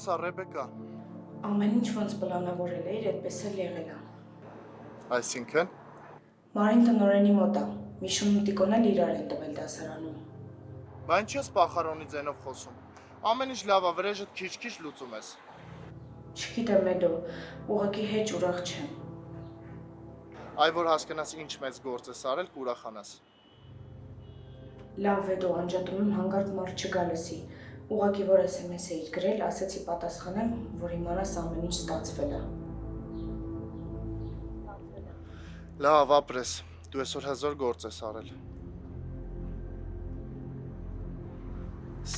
ասա, Ռեբեկա։ Ամեն ինչ ոնց պլանավորել էիր, այդպես էլ եղել է։ Այսինքն։ Մարին տնօրենի մոտ է։ Միշուն ու Տիկոն էլ իրար են տվել դասարանում։ Բա ինչ ես պախարոնի ձենով խոսում։ Ամեն ինչ լավ է, վրեժդ քիչ-քիչ լուծում ես։ Չգիտեմ, Էդո, ուղղակի հեչ ուրախ չեմ։ Այ որ հասկանաս ինչ մեծ գործ ես արել, կուրախանաս։ Լավ, Էդո, անջատում եմ հանգարտ մարդ չգա լսի։ Ուղղակի որ SMS էիր գրել, ասեցի պատասխանեմ, որ իմանաս ամեն ինչ ստացվել է։ Լավ, ապրես, դու այսօր հզոր գործ ես արել։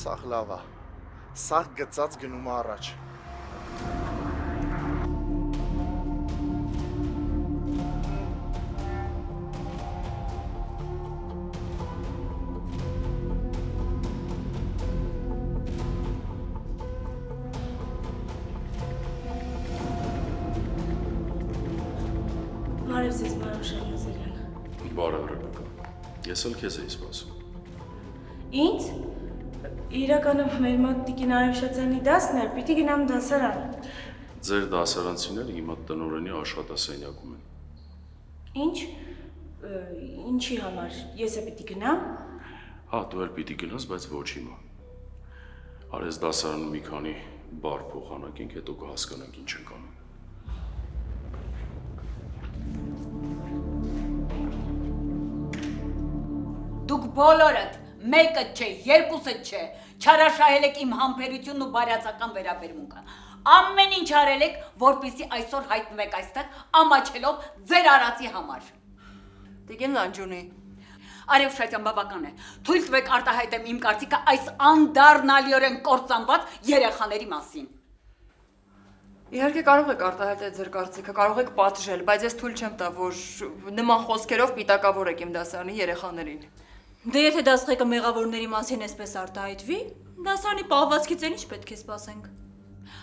Սաղ լավ է, սաղ գծած գնում է առաջ։ Բարև ձեզ, Մարիամ Շահնազարյան։ Բարև Ռեբեկա, ես էլ քեզ էի սպասում։ Ինչ? Իրականում մեր մոտ Տիկին Արևշացյանի դասն էր, պիտի գնամ դասարան։ Ձեր դասարանցիները հիմա տնօրենի աշխատասենյակում են։ Ինչ? Ինչի համար, ես է պիտի գնամ։ Հա, դու էլ պիտի գնաս, բայց ոչ հիմա։ Արես դասարանում մի քանի բառ փոխանակենք, հետո կհասկանանք ինչ ենք անում։ Դուք բոլորդ, մեկը չէ, երկուսը չէ, չարաշահել եք իմ համբերությունն ու բարյացական վերաբերմունքը։ Ամեն ինչ արել եք, որպեսզի այսօր հայտնվեք այստեղ ամաչելով ձեր արածի համար։ Տիկին Լանջունի, Արևշատյան բավական է, թույլ տվեք արտահայտեմ իմ կարծիքը այս անդառնալիորեն կործանված երեխաների մասին։ իհարկե կարող եք արտահայտել ձեր կարծիքը, կարող եք պատժել, բայց ես թույլ չեմ տա, որ նման խոսքերով պիտակավորեք իմ դասարանի երեխաներին։ Դե եթե դասղեկը մեղավորների մասին էսպես արտահայտվի, դասարանի պահվածքից էլ ինչ պետք է սպասենք։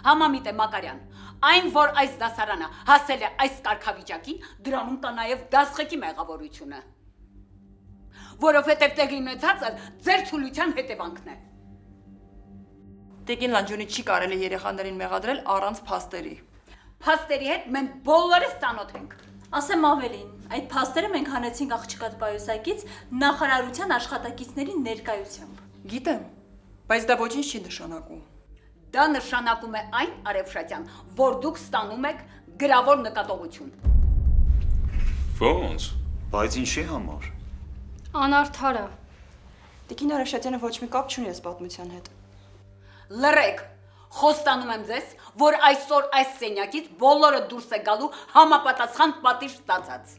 Համամիտ է Մակարյան, այն որ այս դասարանը հասել է այս կարգավիճակին, դրանում կա նաև դասղեկի մեղավորությունը, որովհետև տեղի ունեցածը ձեր թուլության հետևանքն է։ Տիկին Լանջունի չի կարելի երեխաներին մեղադրել առանց փաստերի։ Փաստերի հետ մենք բոլորս ծանոթ ենք։ Ասեմ ավելին, այդ փաստերը մենք հանեցինք աղջկատ պայուսակից նախարարության աշխատակիցների ներկայությամբ։ Գիտեմ, բայց դա ոչինչ չի նշանակում։ Դա նշանակում է այն, Արևշատյան, որ դուք ստանում եք գրավոր նկատողություն։ Ոնց։ Բայց ինչի համար։ Անարդարը։ Տիկին Արևշատյանը ոչ մի կապ չունի այս պատմության հետ։ Լռեք, խոստանում եմ ձեզ, որ այսօր այս սենյակից բոլորը դուրս է գալու համապատասխան պատիժ ստացած։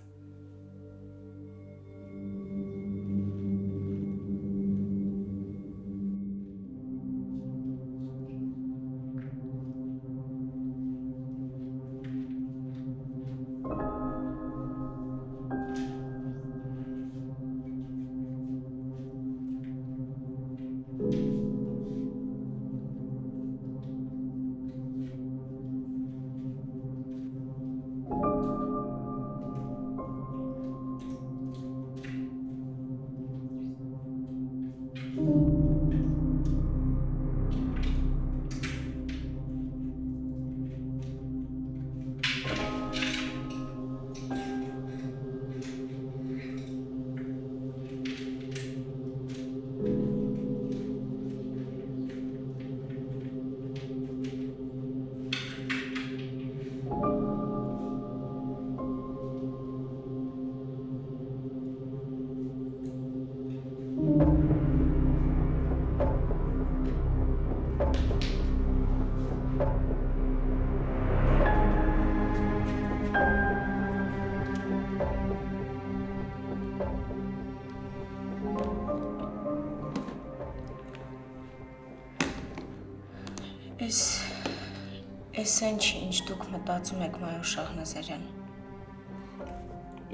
Էս ինչ դուք մտածում եք, Մարիամ Շահնազարյան։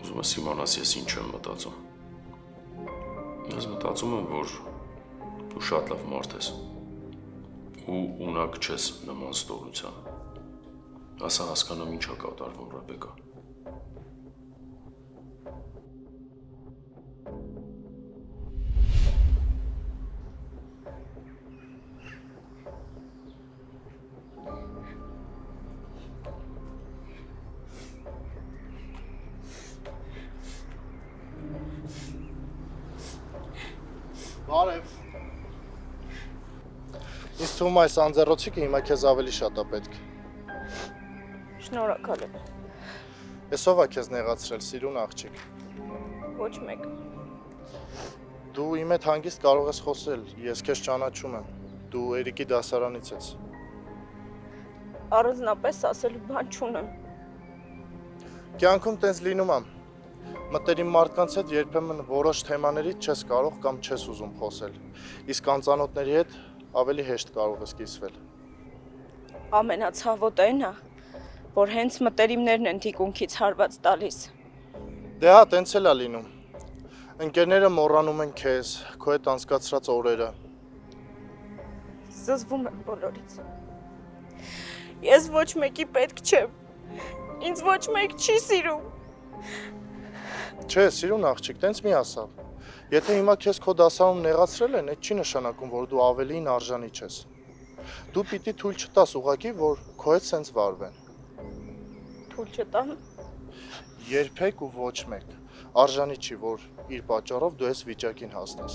Ուզում ես իմանաս ես ինչ եմ մտածում։ Ես մտածում եմ, որ դու շատ լավ մարդ ես ու ունակ չես նման ստորության։ Ասա հասկանամ ինչ է կատարվում, Ռեբեկա։ Բարև։ Ինձ թվում է այս անձեռոցիկը հիմա քեզ ավելի շատ է պետք։ Շնորհակալ եմ։ Էս ով է քեզ նեղացրել, սիրուն աղջիկ։ Ոչ մեկ։ Դու իմ հետ հանգիստ կարող ես խոսել, ես քեզ ճանաչում եմ։ Դու Էրիկի դասարանից ես։ Առանձնապես ասելու բան չունեմ։ Կյանքում տենց լինում է։ Մտերիմ մարդկանց հետ երբեմն որոշ թեմաներից չես կարող կամ չես ուզում խոսել։ Իսկ անծանոթների հետ ավելի հեշտ կարող ես կիսվել։ Ամենացավոտը այն է, որ հենց մտերիմներն են թիկունքից հարված տալիս։ Դե հա, տենց էլ է լինում։ Ընկերները մոռանում են քեզ, քո հետ անցկացրած օրերը։ Զզվում եմ բոլորից։ Ես ոչ մեկի պետք չեմ։ Ինձ ոչ մեկ չի սիրում։ Չէ, սիրուն աղջիկ, տենց մի ասա։ Եթե հիմա քեզ քո դասարանում նեղացրել են, այդ չի նշանակում, որ դու ավելին արժանի չես։ Դու պիտի թույլ չտաս ուղղակի, որ քո հետ սենց վարվեն։ Թույլ չտամ։ Երբեք ու ոչ մեկ։ Արժանի չի, որ իր պատճառով դու այս վիճակին հասնես։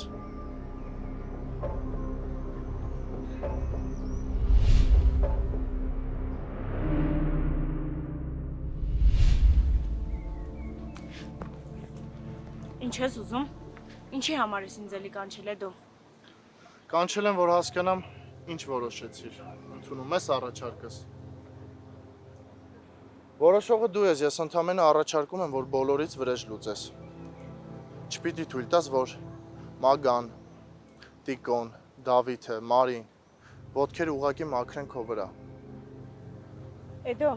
Ինչ ես ուզում։ Ինչի համար ես ինձ էլի կանչել է դու։ Կանչել եմ, որ հասկանամ, ինչ որոշեցիր։ Ընդունում ես առաջարկս։ Որոշողը դու ես, ես ընդամենը առաջարկում եմ, որ բոլորից վրեժ լուծես։ Չպիտի թույլ տաս, որ Մագան, Տիկոն, Դավիթը, Մարին ոտքերը ուղղակի մաքրեն քո վրա։ Էդո,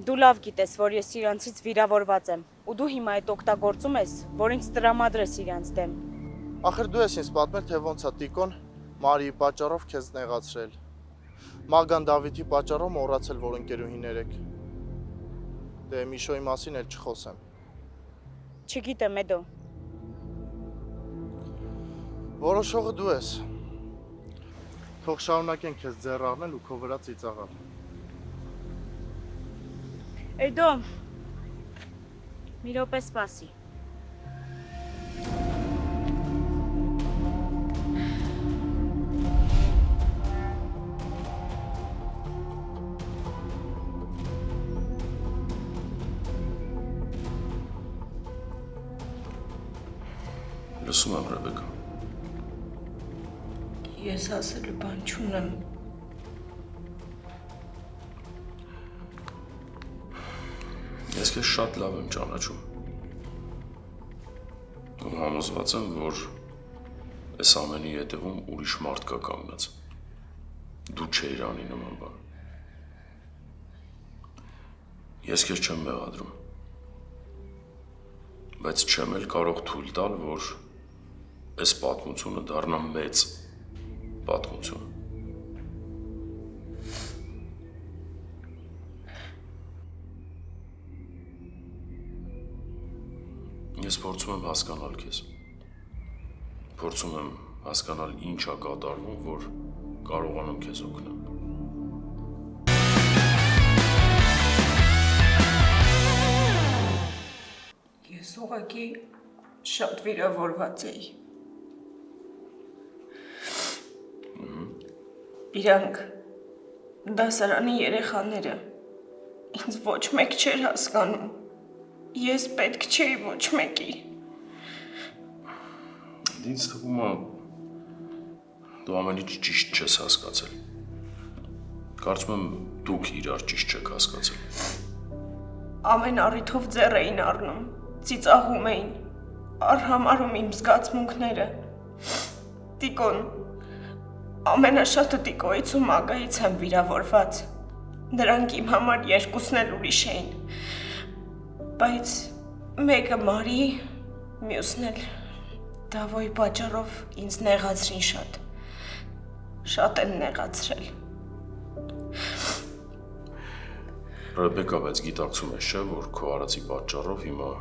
դու լավ գիտես, որ ես իրանցից վիրավորված եմ, ու դու հիմա այդ օգտագործում ես, որ ինձ տրամադրես իրանց դեմ։ Ախր դու ես ինձ պատմել, թե ոնց է Տիկոն Մարիի պատճառով քեզ նեղացրել։ Մագան Դավիթի պատճառով մոռացել, որ ընկերուհիներ եք։ Դե Միշոյի մասին էլ չխոսեմ։ Չգիտեմ, Էդո։ Որոշողը դու ես։ Թող շարունակեն քեզ ձեռ առնել ու քո վրա ծիծաղալ։ Էդո, մի րոպե սպասի։ Լսում եմ, Ռեբեկա։ Ես ասելու բան չունեմ։ Ես քեզ շատ լավ եմ ճանաչում։ Ու համոզված եմ, որ այս ամենի հետևում ուրիշ մարդ կա կանգնած։ Դու չէիր անի նման բան։ Ես քեզ չեմ մեղադրում։ Բայց չեմ էլ կարող թույլ տալ, որ այս պատմությունը դառնա մեծ պատմություն։ Ես փորձում եմ հասկանալ քեզ։ Փորձում եմ հասկանալ ինչ է կատարվում, որ կարողանամ քեզ օգնել։ Ես ուղղակի շատ վիրավորված էի։ Իրանք դասարանի երեխաները ինձ ոչ մեկ չէր հասկանում։ Ես պետք չէի ոչ մեկի։ Ինձ թվում է դու ամեն ինչ ճիշտ չես հասկացել։ Կարծում եմ դուք իրար ճիշտ չեք հասկացել։ Ամեն առիթով ձեռ էին առնում, ծիծաղում էին, արհամարում իմ զգացմունքները։ Տիկոն, ամենաշատը Տիկոյից ու Մագայից եմ վիրավորված։ Նրանք իմ համար երկուսն էլ ուրիշ էին։ Բայց մեկը Մարի, մյուսն էլ Դավոյի պատճառով ինձ նեղացրին շատ։ Շատ են նեղացրել։ Ռեբեկա, բայց գիտակցում ես, չէ, որ քո արածի պատճառով հիմա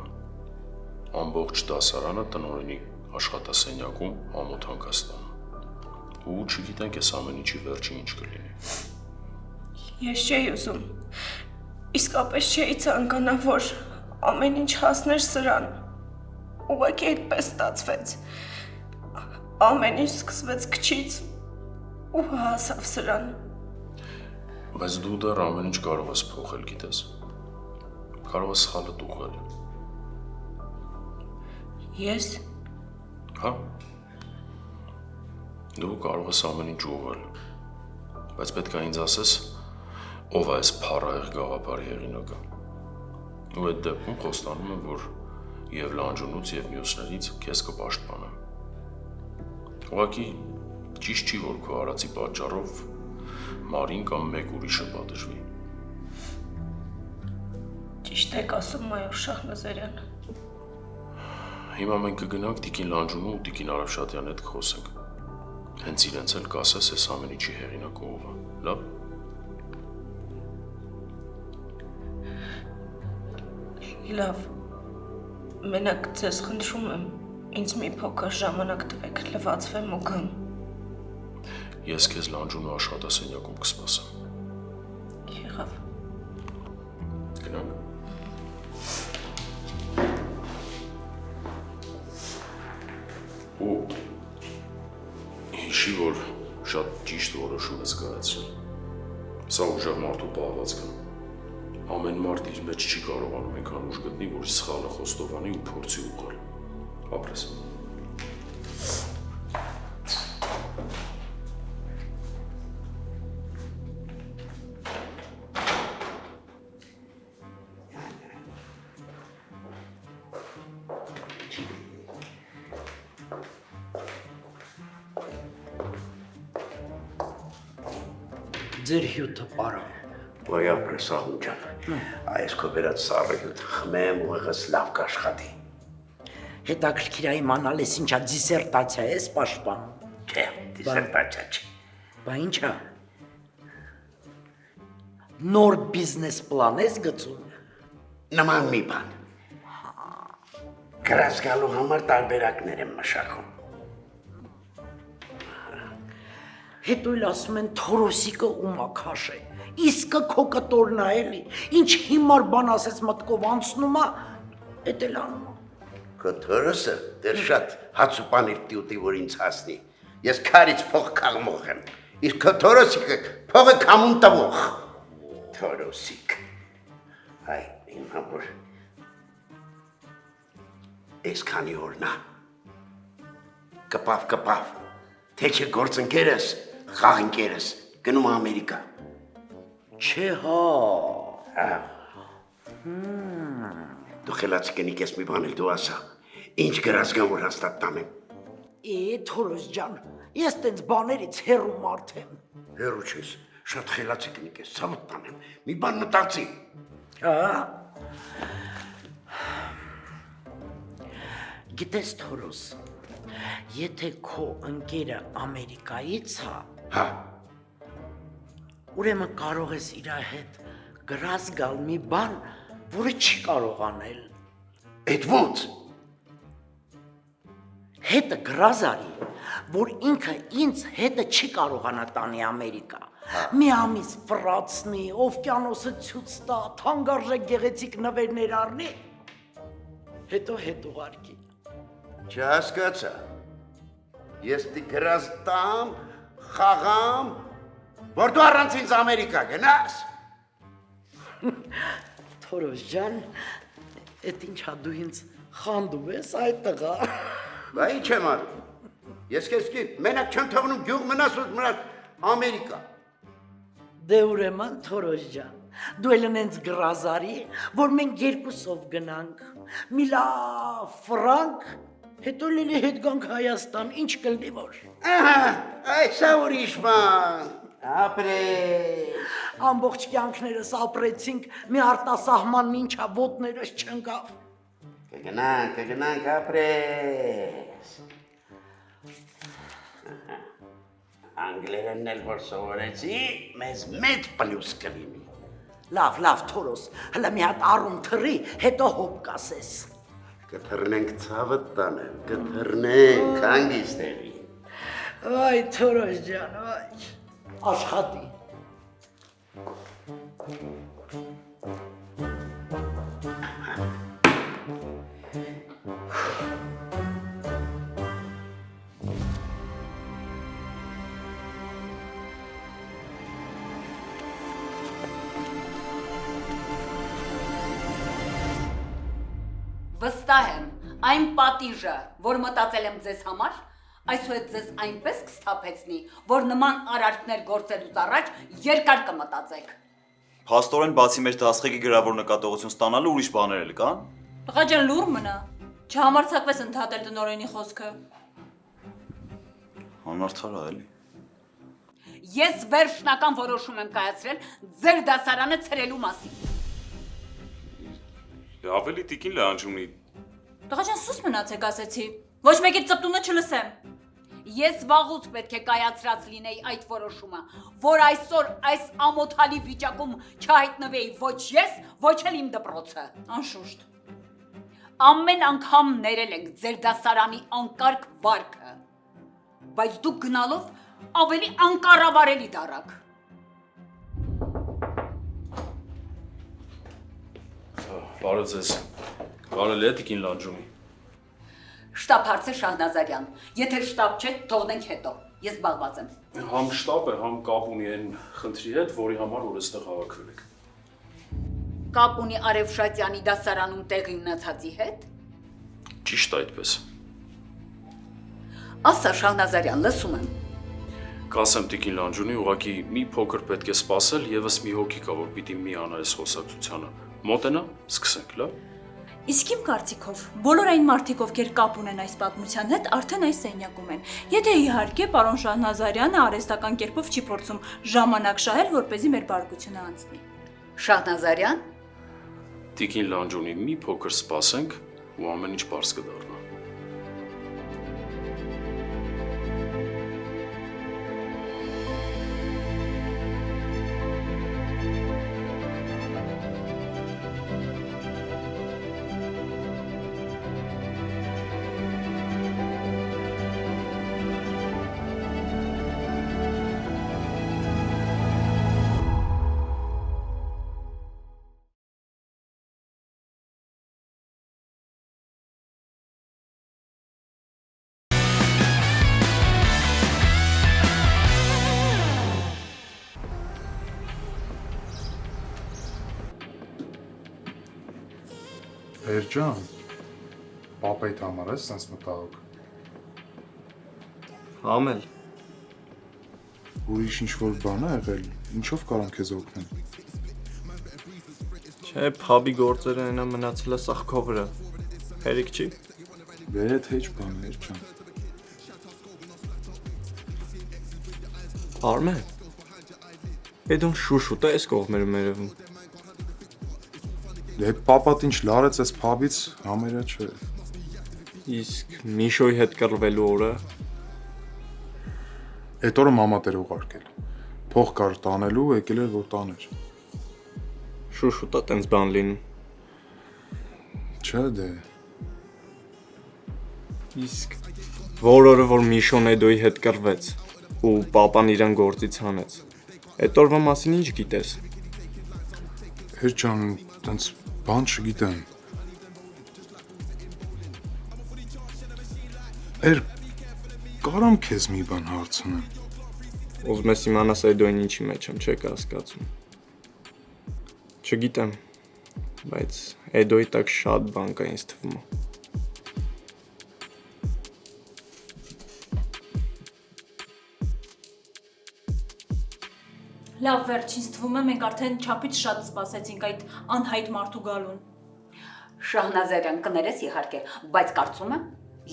ամբողջ դասարանը տնօրենի աշխատասենյակում ամոթանք է ստանում։ Ու չգիտենք այս ամեն ինչի վերջը ինչ կլինի։ Ես չէի ուզում։ Իսկապես չէի ցանկանա, որ ամեն ինչ հասներ սրան։ Ուղղակի այդպես ստացվեց։ ամեն ինչ սկսվեց քչից ու հասավ սրան։ Բայց դու դեռ ամեն ինչ կարող ես փոխել, գիտես։ Կարող ես սխալը ուղղել։ Ես Հա։ Դու կարող ես ամեն ինչ ուղղել։ Բայց պետք է ինձ ասես, ով է այս փառահեղ գաղափարի հեղինակը։ Ու այդ դեպքում խոստանում եմ, որ եւ Լանջունուց եւ մյուսներից քեզ կպաշտպանեմ։ Ուղղակի ճիշտ չի, որ քո արածի պատճառով Մարին կամ մեկ ուրիշը պատժվի։ ճիշտ եք ասում, մայոր Շահնազարյան։ Հիմա մենք կգնանք Տիկին Լանջունու ու Տիկին Արավշատյանի հետ կխոսենք։ Հենց իրենց էլ կասես այս ամեն ինչի հեղինակը ով է, լավ։ Լավ, մենակ ձեզ խնդրում եմ, ինձ մի փոքր ժամանակ տվեք, լվացվեմ ու գամ։ Ես քեզ Լանջունու աշխատասենյակում կսպասեմ։ Եղավ։ Գնանք։ Ու հիշի, որ շատ ճիշտ որոշում ես կայացրել։ Սա ուժեղ մարդու պահվածք է։ Ամեն մարդ իր մեջ չի կարողանում այնքան ուժ գտնի, որ սխալը խոստովանի ու փորձի ուղղել։ Ապրես։ Ձեր հյութը պարան։ Ոյ ապրես աղուն ջան, այս քո վերած սառը հյութ խմեմ ուղեղս լավ կաշխատի։ Հետաքրքիր է իմանալ ես ինչա դիսերտացիա ես պաշտպանում։ Չէ, դիսերտացիա չէ։ Բա ինչա։ Նոր բիզնես պլան ես գծում։ Նման մի բան։ Գրած գալու համար տարբերակներ եմ մշակում։ Հետո էլ ասում են Թորոսիկը ումա քաշ է։ Իսկը քո կտորն է էլի։ Ինչ հիմար բան ասես մտքով անցնում է, էդ էլ անում է։ Քո Թորոսը դեռ շատ հաց ու պանիր տյուտի, որ ինձ հասնի։ Ես քարից փող կաղմող եմ։ Իսկ քո Թորոսիկը փողը կամուն տվող։ Թորոսիկ։ Այ իմ համար։ Այս քանի օրնա։ Կպավ։ Թե չէ գործընկերս, խաղընկերս, գնում Ամերիկա։ Չէ հա։ Դու խելացի կնիկ ես մի բան էլ դու ասա։ Ինչ գրած գան, որ հաստատ տանեմ։ Թորոս ջան, ես տենց բաներից հեռու մարդ եմ։ Հեռու չես, շատ խելացի կնիկ ես, ցավոտ տանեմ։ Մի բան մտածի։ Հա։ Գիտես Թորոս, եթե քո ընկերը Ամերիկայից է, Հա։ ուրեմն կարող ես իր հետ գրած գալ մի բան, որը չի կարող անել։ Էդ ո՞նց։ Հետը գրած արի, որ ինքը ինձ հետը չի կարողանա տանի Ամերիկա։ Մի ամիս ֆրացնի, օվկիանոսը ցույց տա, թանկարժեք գեղեցիկ նվերներ առնի, հետո ուղարկի։ Չհասկացա։ Ես դի գրած տամ, խաղամ, որ դու առանց ինձ Ամերիկա գնաս։ Թորոս ջան, էդ ինչա դու ինձ խանդում ես այդ տղա։ Բա ինչ եմ անում։ Ես քեզ մենակ չեմ թողնում գյուղ մնաս ու մնաս Ամերիկա։ Դե ուրեմն Թորոս ջան, դու էլ նենց գրազարի, որ մենք երկուսով գնանք, մի լավ ֆրանկ, հետո լելի հետ գանք Հայաստան, ինչ կլինի որ։ Ահա, այսա ուրիշ բան։ Ապրես։ Ամբողջ կյանքներս ապրեցինք, մի արտասահման ինչա ոտներս չընկավ։ Կգնանք ապրես։ Անգլերենն էլ որ սովորեցի, մեզ մեծ պլյուս կլինի։ Լավ Թորոս, հլը մի հատ առում թռի, հետո հոպ կասես։ Կթռնենք ցավը տանեմ, կթռնենք հանգիստերի։ Այ Թորոս ջան, այ աշխատի։ Վստահ եմ, այն պատիժը, որ մտածել եմ ձեզ համար, այսուհետ ձեզ այնպես կսթափեցնի, որ նման արարքներ գործելուց առաջ երկար կմտածեք։ Փաստորեն բացի մեր դասղեկի գրավոր նկատողություն ստանալու ուրիշ բաներ էլ կան։ Տղա ջան, լուր մնա։ Չհամարձակվես ընդհատել տնօրենի խոսքը։ Անարդար է էլի։ Ես վերջնական որոշում եմ կայացրել ձեր դասարանը ցրելու մասին։ Ավելի տիկին լանջունի։ Տղա ջան, սուս մնացեք, ասեցի։ Ոչ մեկի ծպտունը չլսեմ։ Ես վաղուց պետք է կայացրած լինեի այդ որոշումը, որ այսօր այս ամոթալի վիճակում չհայտնվեի ոչ ես, ոչ էլ իմ դպրոցը։ Անշուշտ։ Ամեն անգամ ներել ենք ձեր դասարանի անկարգ վարքը, բայց դուք գնալով ավելի անկառավարելի դարաք։ Բարև ձեզ։ Կարելի է տիկին լանջունի։ Շտաբ հարցը Շահնազարյան, եթե շտաբ չէ, թողնենք հետո, ես զբաղված եմ։ Համ շտապ է, համ կապ ունի այն խնդրի հետ, որի համար որ այստեղ հավաքվել եք։ Կապ ունի Արևշատյանի դասարանում տեղի ունեցածի հետ։ Ճիշտ այդպես։ Ասա Շահնազարյան, լսում եմ։ Կասեմ տիկին լանջունի, ուղղակի մի փոքր պետք է սպասել, եւս մի հոգի կա, որ պիտի մի աներ այս խոսակցությանը։ Մոտենա, սկսենք, լավ։ Իսկ իմ կարծիքով, բոլոր այն մարդիկ, ովքեր կապ ունեն այս պատմության հետ, արդեն այս սենյակում են։ Եթե իհարկե պարոն Շահնազարյանը արհեստական կերպով չի փորձում ժամանակ շահել, որպեսզի մեր բարկությունը անցնի։ Շահնազարյան, Տիկին լանջունի, մի փոքր սպասենք ու ամեն ինչ բարձ կդառնա։ Էրջան, պապայդ համար ես սենց մտահոգ։ Համել։ Ուրիշ ինչ-որ բան է եղել, ինչով կարամ քեզ օգնել։ Չէ, փաբի գործերը այնա մնացել է սաղ քո վրա։ Հերիք չի։ Վեհետ հեչ բան է, Էրջան։ Արմեն։ Էդոն շուշուտ է այս կողմերը մերևում։ Դե պապատ ինչ լարեց այս փաբից համերյա չէ։ Իսկ Միշոյի հետ կռվելու օրը Այդ օրը մամատ էր ուղարկել։ Փող կար տանելու, եկել էր որ տաներ։ շուշուտ է տենց բան լինում։ Չէ դե։ Իսկ որ օրը որ Միշոն Էդոյի հետ կռվեց ու պապան իրան գործից հանեց։ Այդ օրվա մասին ինչ գիտես։ Էրջան, տենց բան չգիտեմ։ Կարամ քեզ մի բան հարցնեմ։ Ուզում ես իմանաս Էդոյին ինչի մեջ եմ, չեք հասկացում։ Չգիտեմ, բայց Էդոյի տակ շատ բան կա ինձ թվում է։ Լավ, վերջ, ինձ թվում է մենք արդեն չափից շատ սպասեցինք այդ անհայտ մարդու գալուն։ Շահնազարյան կներես իհարկե, բայց կարծում եմ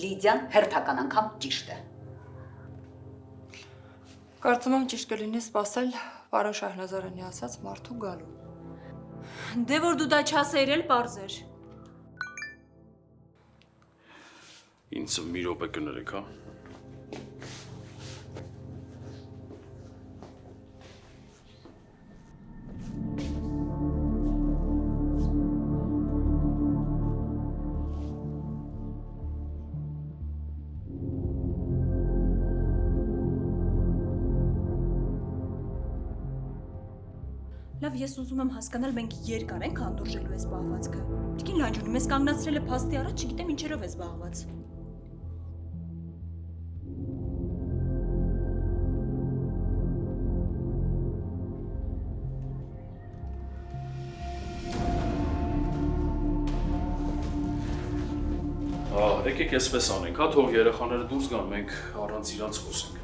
Լիդիան հերթական անգամ ճիշտ է։ Կարծում եմ ճիշտ կլինի սպասել պարոն Շահնազարյանի ասած մարդու գալու։ Դե որ դու դա չասեիր էլ պարզ էր։ Ինձ մի րոպե կներեք, հա։ Լավ, ես ուզում եմ հասկանալ մենք երկար ենք հանդուրժելու այս զբաղվածքը։ Տիկին Լանջունի, մեզ կանգնացրել է փաստի առաջ, չգիտեմ ինչերով է զբաղված։ եկեք այսպես անենք, հա թող երեխաները դուրս գան, մենք առանց իրանց խոսենք։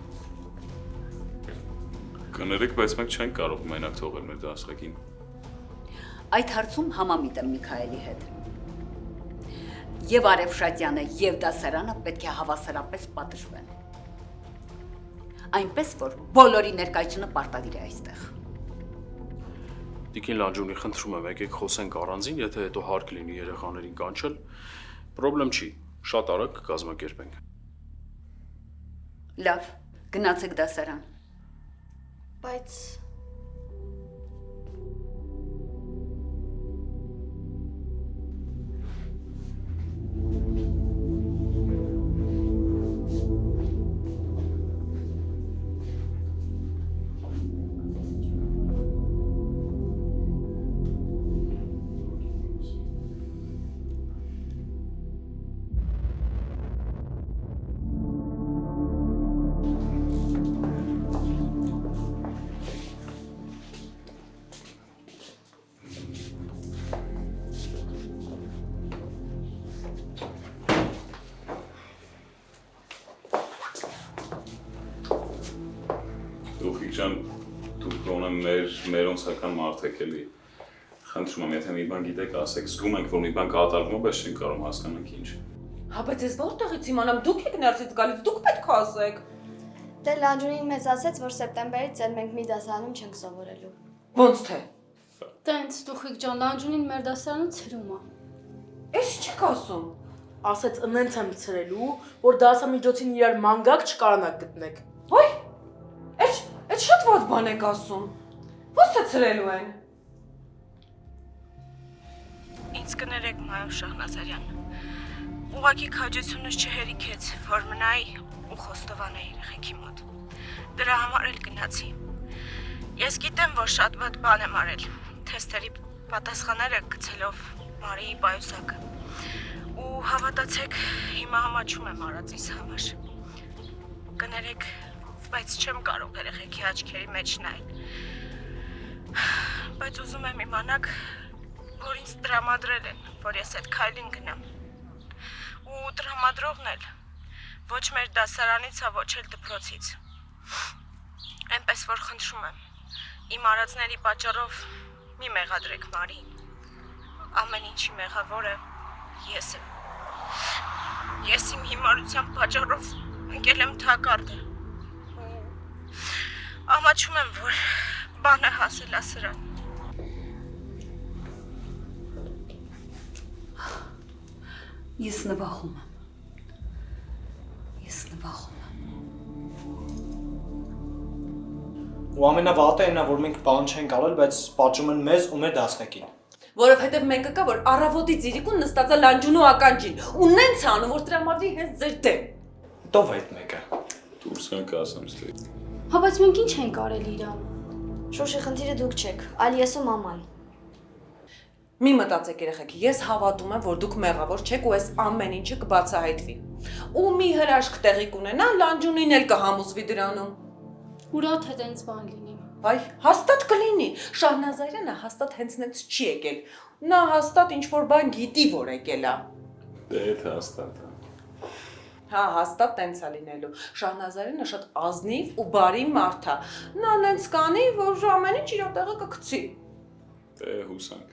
Կներեք, բայց մենք չենք կարող մենակ թողել մեր դասղեկին։ Այդ հարցում համամիտ եմ Միքայելի հետ։ Եվ Արևշատյանը, եւ դասարանը պետք է հավասարապես պատժվեն։ Այնպես որ բոլորի ներկայությունը պարտադիր է այստեղ։ Տիկին Լանջունի, խնդրում եմ, եկեք խոսենք առանձին, եթե հետո հարկ լինի երեխաներին կանչել, պրոբլեմ չի, շատ արագ կկազմակերպենք։ Լավ, գնացեք դասարան։ Բայց Դուխիկ ջան, դուք գոնե մերոնցական մարդ եք էլի։ Խնդրում եմ, եթե մի բան գիտեք, ասեք, զգում ենք, որ մի բան կատարվում, բայց չենք կարող հասկանանք ինչ։ Հա, բայց ես որտեղից իմանամ, դուք եք ներսից գալիս, դուք պետք է ասեք։ դե Լանջունին մեզ ասեց, որ սեպտեմբերից էլ մենք մի դասարանում չենք սովորելու։ Ոնց թե։ Տենց Դուխիկ ջան, Լանջունին մեր դասարանը ցրում է։ Էս չեք ասում։ Ասեց ընենց եմ ցրելու, որ դասամիջոցին իրար մանգակ չկարանաք գտնեք։ Ոյ, Այդ շատ ված բան եք ասում։ Ոնց է ցրելու են։ Ինձ կներեք Մայր Շահնազարյան։ Ուղղակի քաջությունս չհերիքեց, որ մնայի ու խոստովանեի երեխեքի մոտ։ Դրա համար էլ գնացի։ Ես գիտեմ, որ շատ վատ բան եմ արել, թեստերի պատասխանները գցելով Մարիի պայուսակը։ Ու հավատացեք, հիմա համաչում եմ արածիս համար։ Կներեք, բայց չեմ կարող երեխեքի աչքերի մեջ նայել։ Բայց ուզում եմ իմանաք, որ ինձ տրամադրել են, որ ես այդ քայլին գնամ։ Ու տրամադրողն էլ ոչ մեր դասարանից, հա ոչ էլ դպրոցից։ Այնպես որ խնդրում եմ, իմ արածների պատճառով մի մեղադրեք Մարիին։ Ամեն ինչի մեղավորը ես եմ։ Ես իմ հիմարության պատճառով ընկել եմ թակարդը։ Ամաչում եմ, որ բանը հասել է սրան։ Ես նվախում եմ։ Ու ամենավատը այն է, որ մենք բան չենք արել, բայց պատժում են մեզ ու մեր դասղեկին։ Որովհետև մեկը կա, որ առավոտի ծիրիկուն նստած է Լանջունու ականջին, ու նենց է անում, որ տրամադրի հենց ձեր դեմ։ Ով է այդ մեկը։ Դուրս գանք ասեմ ստե։ Հա, բայց մենք ինչ ենք արել իրան։ Շոշի խնդիրը դուք չեք, այլ ես ու մաման։ Մի մտածեք երեխեք, ես հավատում եմ, որ դուք մեղավոր չեք ու այս ամեն ինչը կբացահայտվի։ Ու մի հրաշք տեղի կունենա, Լանջունին էլ կհամոզվի դրանում։ Ուրախ թե տենց բան լինի։ Այ, հաստատ կլինի։ Շահնազարյանը հաստատ հենց նենց չի եկել։ Նա հաստատ ինչ-որ բան գիտի, որ եկել է։ Դե հաստատ։ Հա, հաստատ տենց է լինելու։ Շահնազարյանը շատ ազնիվ ու բարի մարդ է։ Նա նենց կանի, որ ամեն ինչ իր տեղը կգցի։ Դե հուսանք։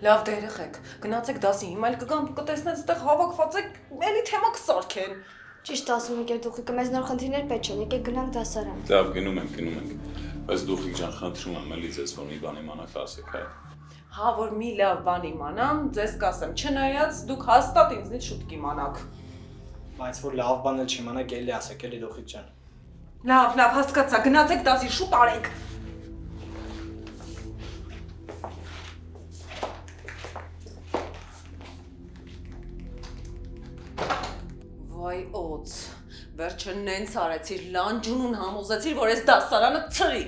Լավ դե երեխեք, գնացեք դասի, հիմա էլ կգան կտեսնեն այդտեղ հավաքված եք, էլի թեմա կսարքեն։ Ճիշտ ասում եք, Դուխիկը մեզ նոր խնդիրներ պետք չեն, եկեք գնանք դասարան։ Լավ, գնում ենք։ Բայց Դուխիկ ջան, խնդրում եմ էլի ձեզ, որ մի բան իմանաք ասեք, հա։ Հա, որ մի լավ բան իմանամ, ձեզ կասեմ, չնայած դուք հաստատ ինձնից շուտ կիմանաք։ Բայց որ լավ բան էլ չիմանաք, էլի ասեք, էլի Դուխիկ ջան։ Լավ, հասկացա, գնացեք դասի, շուտ արեք։ Վայ օծ, վերջը նենց արեցիր, Լանջունուն համոզեցիր, որ ես դասարանը ցրի։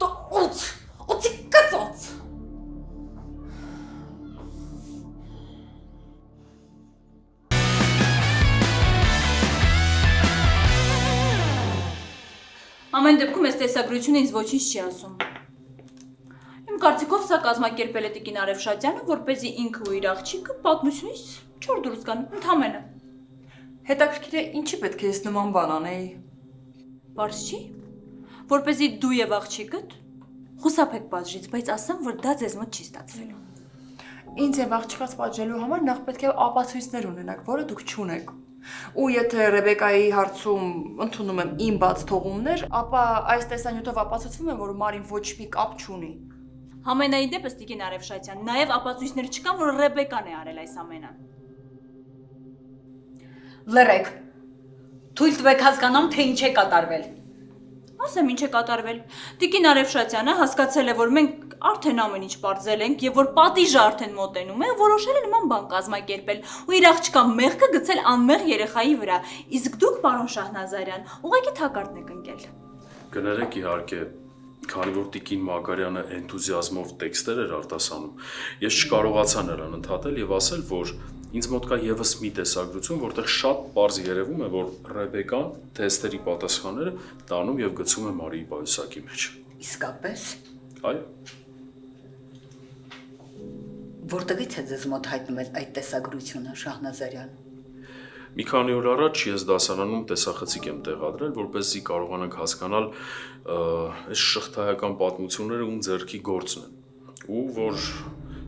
Դու օծի կծոց։ Ամեն դեպքում այս տեսագրությունը ինձ ոչինչ չի ասում։ Իմ կարծիքով սա կազմակերպել է Տիկին Արևշատյանը, որպեսզի ինքը ու իր աղջիկը պատմությունից չոր դուրս գան, ընդամենը։ Հետաքրքիր է ինչի պետք է ես նման բան անեի։ Բարձ չի, որպեսզի դու եւ աղջիկդ խուսափեք պատժից, բայց ասեմ, որ դա ձեզ մոտ չի ստացվելու։ Ինձ եւ աղջիկաս պատժելու համար նախ պետք է ապացույցներ ունենաք, որը դուք չունեք։ Ու եթե Ռեբեկայի հարցում ընդունում եմ իմ բաց թողումներ, ապա այս տեսանյութով ապացուցվում է, որ Մարին ոչ մի կապ չունի։ Համենայն դեպս Տիկին Արևշատյան, նաև ապացույցներ չկան, որ Ռեբեկան է արել այս ամենը։ Լռեք։ Թույլ տվեք հասկանամ, թե ինչ է կատարվել։ Ասեմ ինչ է կատարվել։ Տիկին Արևշատյանը հասկացել է, որ մենք արդեն ամեն ինչ պարզել ենք եւ որ պատիժը արդեն մոտենում է, որոշել է նման բան կազմակերպել ու իր աղջկա մեղքը գցել անմեղ երեխայի վրա։ Իսկ դուք, պարոն Շահնազարյան, ուղղակի թակարդն եք ընկել։ Կներեք իհարկե, քանի որ Տիկին Մակարյանը էնթուզիազմով տեքստեր էր արտասանում, ես չկարողացա նրան ընդհատել եւ ասել, որ ինձ մոտ կա եւս մի տեսագրություն, որտեղ շատ պարզ երևում է, որ Ռեբեկան թեստերի պատասխանները տանում եւ գցում է Մարիի պայուսակի մեջ։ Իսկապես։ Այո։ Որտեղից է ձեզ մոտ հայտնվել այդ տեսագրությունը, Շահնազարյան։ Մի քանի օր առաջ ես դասարանում տեսախցիկ եմ տեղադրել, որպեսզի կարողանանք հասկանալ այս շղթայական պատմությունները ում ձեռքի գործն են, ու որ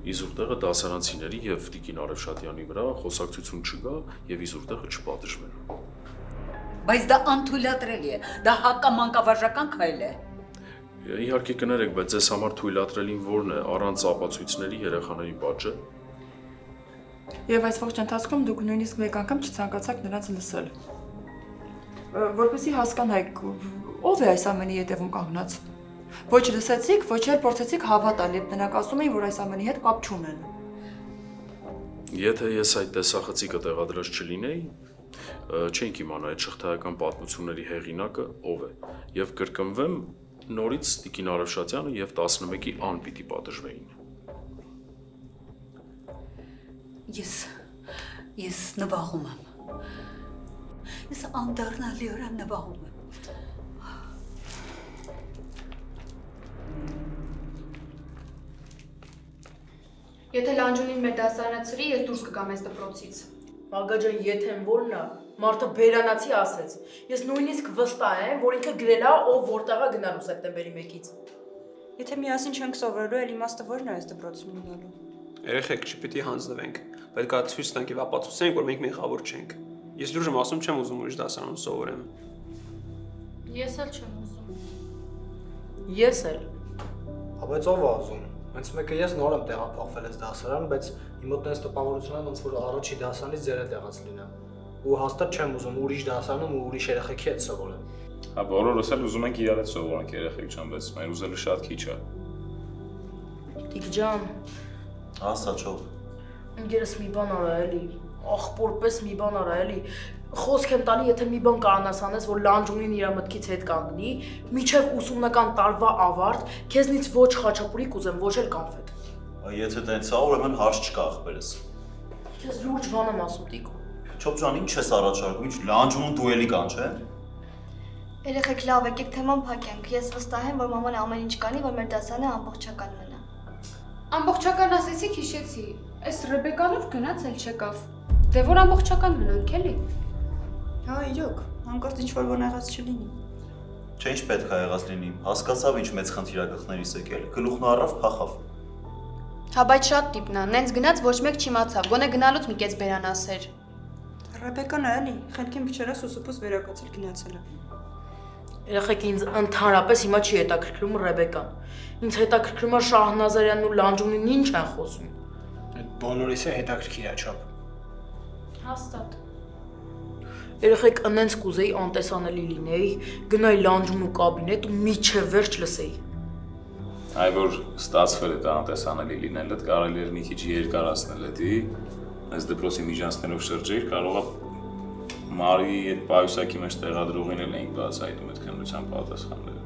իզուր դասարանցիների եւ Տիկին Արևշատյանի վրա խոսակցություն չգա եւ իզուր չպատժվեն։ Բայց դա անթույլատրելի է, դա հակամանկավարժական քայլ է։ Իհարկե կներեք, բայց ձեզ համար թույլատրելին որն է, առանց ապացույցների երեխաների պատժը։ Եվ այս ողջ ընթացքում դուք նույնիսկ մեկ անգամ չցանկացաք նրանց լսել։ Որպեսզի հասկանայք, ով է այս ամենի հետևում կանգնած։ Ոչ լսեցիք, ոչ էլ փորձեցիք հավատալ, երբ նրանք ասում էին, որ այս ամենի հետ կապ չունեն։ Եթե ես այդ տեսախցիկը տեղադրած չլինեի, չենք իմանա այդ շղթայական պատմությունների հեղինակը ով է, եւ կրկնվեմ նորից Տիկին Արևշատյանը եւ 11-ի ան պիտի պատժվեին։ Ես նվաղում եմ։ Ես անդառնալիորեն նվաղում եմ։ Եթե Լանջունին մեր դասարանը ծրի, ես դուրս կգամ այս դպրոցից։ Մագա ջան, եթե որն է, մարդը բերանացի ասեց։ Ես նույնիսկ վստահ եմ, որ ինքը գրել է, ով որտեղա գնալու սեպտեմբերի 1-ից։ Եթե միասին չենք սովորելու, էլ իմաստը ո՞րն է այս դպրոցում ունենալու։ Երեխեք չպիտի հանձնվենք, պետք է ցույց տանք եւ ապացուցենք, որ մենք մեղավոր չենք։ Ես լուրջ եմ ասում, չեմ ուզում ուրիշ դասարանում սովորեմ։ Ես էլ չեմ ուզում։ Ես էլ։ Բայց ով է ուզում։ Հենց մեկը ես նոր եմ տեղափոխվել այս դասարան, բայց իմ մոտ այնպես տպավորություն է, ոնց որ առաջի դասարանից ձերը տեղած լինեմ։ Ու հաստատ չեմ ուզում ուրիշ դասարանում ու ուրիշ երեխեքի հետ սովորեմ։ Հա, բոլորս էլ ուզում ենք իրար հետ սովորանք երեխեք ջան, բայց մեր ուզելը շատ քիչ է։ Տիկ ջան, ասա չով։ ինքերս մի բան արա էլի, աղբորպես մի բան արա էլի։ Խոսք եմ տալի, եթե մի բան կանանաս անես, որ Լանջունին իր մտքից հետ կանգնի, միջև ուսումնական տարվա ավարտ, քեզնից ոչ խաչապուրի կուզեմ, ոչ էլ կոնֆետ։ Եթե տենց է, ուրեմն հարց չկա ախպերս։ Քեզ լուրջ բան եմ ասում, Տիկո։ Չոբ ջան, ինչ ես առաջարկում, ինչ Լանջունուն դուելի կան, չէ։ Երեխեք լավ, եկեք թեման փակենք։ Ես վստահ եմ, որ մաման ամեն ինչ կանի, որ մեր դասարանը ամբողջական մնա։ Ամբողջական ասեցիք, հիշեցի։ Այս Ռեբեկան ուր գնաց էլ չեկավ։ Դե որ ամբողջական մնանք էլի։ Հա, իրոք, հանկարծ ինչ-որ բան եղած չլինի։ Չէ, ինչ պետք է եղած լինի։ Հասկացավ ինչ մեծ խնդիր է գլխներիս եկել։ Գլուխն առավ, փախավ։ Հա, բայց շատ տիպն է, նենց գնաց ոչ մեկ չիմացավ, գոնե գնալուց մի կես բերան ասեր։ Ռեբեկան է էլի, խելքին փչերս ու սուպուս վերակացել գնացել է։ Երեխեք ինձ ընդհանրապես հիմա չի հետաքրքրում Ռեբեկան։ Ինձ հետաքրքրում է Շահնազարյանն ու Լանջունին ինչ են խոսում։ Այդ բոլորիս է հետաքրքիր է չափ։ Հաստատ։ Երեխեք ընենց կուզեի անտեսանելի լինեի, գնայի Լանջունու կաբինետ ու միջև վերջ լսեի։ Այ որ ստացվել է դա անտեսանելի լինելը, կարելի էր մի քիչ երկարացնել էդի, այս դպրոցի միջանցքներով շրջեիր, կարող է Մարիի այդ պայուսակի մեջ տեղադրողին էլ էինք բացահայտում այդ քննության պատասխանները։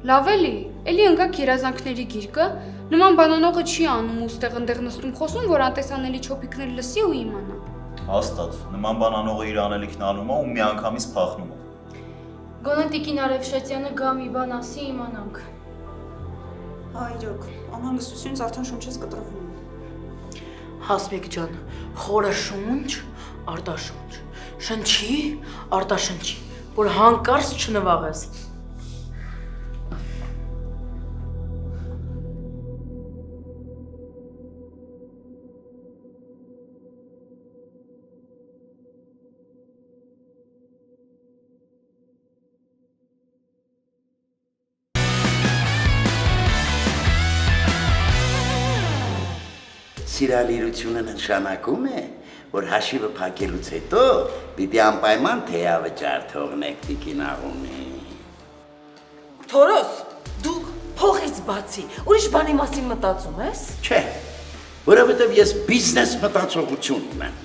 Լավ էլի ընկակ երազանքների գիրկը, նման բանանողը չի անում ու ստեղ ընդեղ նստում խոսում, որ անտեսանելի չոփիկներ լսի ու իմանա։ Հաստատ, նման բան անողը իր անելիքն անում է ու միանգամից փախնում է։ Գոնե Տիկին Արևշատյանը գա մի բան ասի իմանանք։ Հա, իրոք, անհանգստությունից արդեն շունչից կտրվում։ Հասմիկ ջան, խորը շունչ, արտաշունչ։ Շնչի, արտաշնչի, որ հանկարծ չնվաղես։ Սիրալիրությունը նշանակում է, որ հաշիվը փակելուց հետո պիտի անպայման թեյավճար թողնեք տիկին աղումի։ Թորոս, դուք փողից բացի, ուրիշ բանի մասին մտածում ես։ Չէ, որովհետև ես բիզնես մտածողություն ունեմ։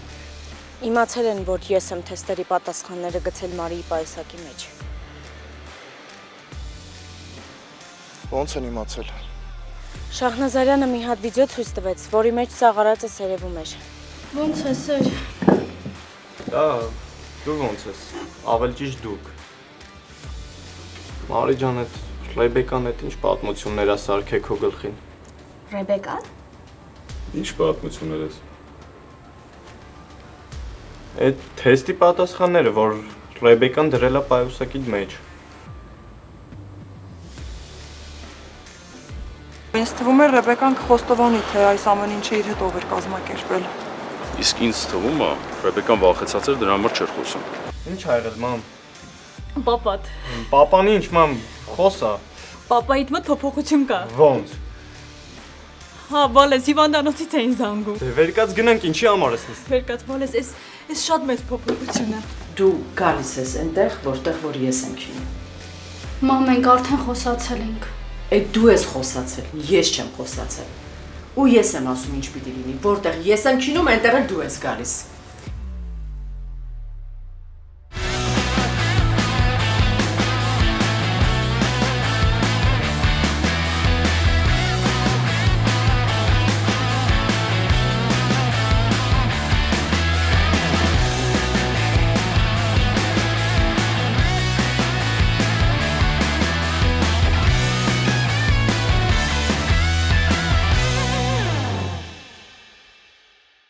Իմացել են, որ ես եմ թեստերի պատասխանները գցել Մարիի պայուսակի մեջ։ Ոնց են իմացել։ Շահնազարյանը մի հատ վիդեո ցույց տվեց, որի մեջ սաղ արածը սերևում էր։ Ոնց է, սեր։ Դա դու ոնց ես։ Ավել ճիշտ դուք։ Մարի ջան, այդ Ռեբեկան այդ ինչ պատմություններ է սարքե քո գլխին։ Ռեբեկան։ Ինչ պատմություններ ես։ Այդ թեստի պատասխանները, որ Ռեբեկան դրել է պայուսակի մեջ։ Ինձ թվում է Ռեբեկան կխոստովանի, թե այս ամեն ինչը իր հետ ով էր կազմակերպել։ Իսկ ինձ թվում է, Ռեբեկան վախեցած էր դրա համար չէր խոսում։ Ինչ ա եղել, մամ։ Պապատ։ Պապան ինչ, մամ, խոսա։ Պապայիդ մոտ փոփոխություն կա։ Ոնց։ Հա, բալես, հիվանդանոցից էին զանգում։ Դե վերկած գնանք, ինչի համար ես նստել։ Վերկած բալես, էս շատ մեծ փոփոխություն է։ Դու գալիս ես այնտեղ, որտեղ ես եմ քինում։ Մամ, մենք արդեն խոսացել ենք։ Այդ դու ես խոսացել, ես չեմ խոսացել։ Ու ես եմ ասում ինչ պիտի լինի, որտեղ ես եմ քինում, այնտեղ էլ դու ես գալիս։